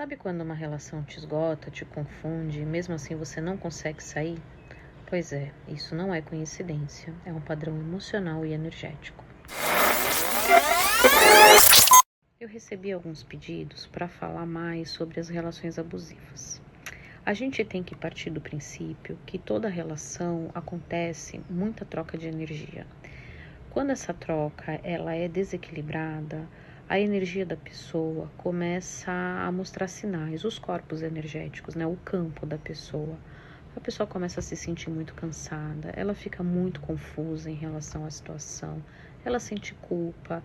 Sabe quando uma relação te esgota, te confunde e mesmo assim você não consegue sair? Pois é, isso não é coincidência, é um padrão emocional e energético. Eu recebi alguns pedidos para falar mais sobre as relações abusivas. A gente tem que partir do princípio que toda relação acontece muita troca de energia. Quando essa troca ela é desequilibrada, a energia da pessoa começa a mostrar sinais, os corpos energéticos, né? O campo da pessoa. A pessoa começa a se sentir muito cansada, ela fica muito confusa em relação à situação, ela sente culpa,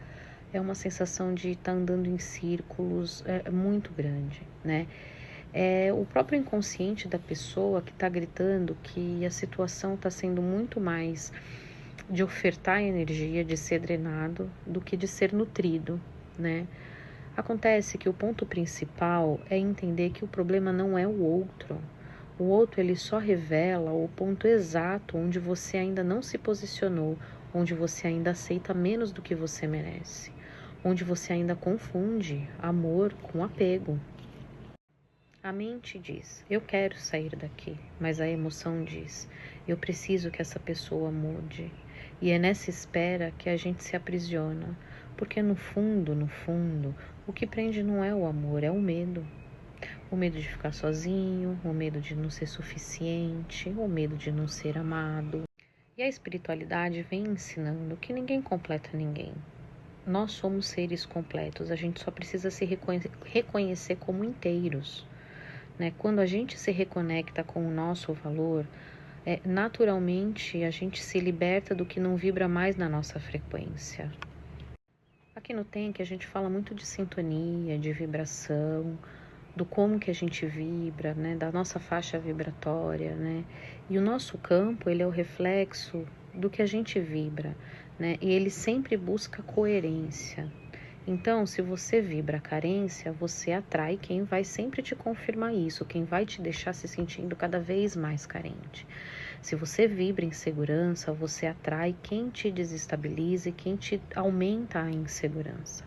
é uma sensação de estar andando em círculos muito grande, né? É o próprio inconsciente da pessoa que está gritando que a situação está sendo muito mais de ofertar energia, de ser drenado, do que de ser nutrido, né? Acontece que o ponto principal é entender que o problema não é o outro. O outro ele só revela o ponto exato onde você ainda não se posicionou, onde você ainda aceita menos do que você merece, onde você ainda confunde amor com apego. A mente diz, eu quero sair daqui, mas a emoção diz, eu preciso que essa pessoa mude. E é nessa espera que a gente se aprisiona, porque no fundo, o que prende não é o amor, é o medo. O medo de ficar sozinho, o medo de não ser suficiente, o medo de não ser amado. E a espiritualidade vem ensinando que ninguém completa ninguém. Nós somos seres completos, a gente só precisa se reconhecer como inteiros. Né? Quando a gente se reconecta com o nosso valor, naturalmente a gente se liberta do que não vibra mais na nossa frequência. Aqui no Tank a gente fala muito de sintonia, de vibração, do como que a gente vibra, né? Da nossa faixa vibratória, né? E o nosso campo, ele é o reflexo do que a gente vibra, né? E ele sempre busca coerência. Então, se você vibra carência, você atrai quem vai sempre te confirmar isso, quem vai te deixar se sentindo cada vez mais carente. Se você vibra insegurança, você atrai quem te desestabiliza e quem te aumenta a insegurança.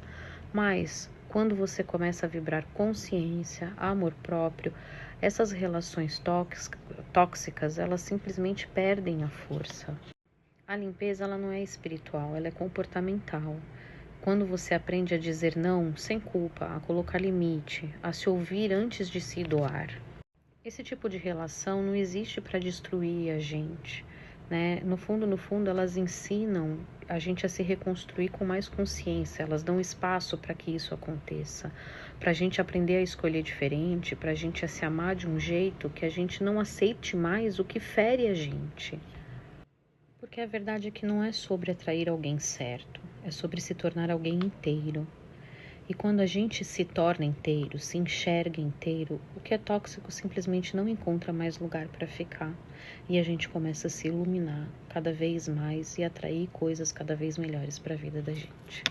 Mas, quando você começa a vibrar consciência, amor próprio, essas relações tóxicas, elas simplesmente perdem a força. A limpeza, ela não é espiritual, ela é comportamental. Quando você aprende a dizer não sem culpa, a colocar limite, a se ouvir antes de se doar. Esse tipo de relação não existe para destruir a gente, né? No fundo, elas ensinam a gente a se reconstruir com mais consciência. Elas dão espaço para que isso aconteça, para a gente aprender a escolher diferente, para a gente a se amar de um jeito que a gente não aceite mais o que fere a gente. Porque a verdade é que não é sobre atrair alguém certo, é sobre se tornar alguém inteiro. E quando a gente se torna inteiro, se enxerga inteiro, o que é tóxico simplesmente não encontra mais lugar para ficar. E a gente começa a se iluminar cada vez mais e atrair coisas cada vez melhores para a vida da gente.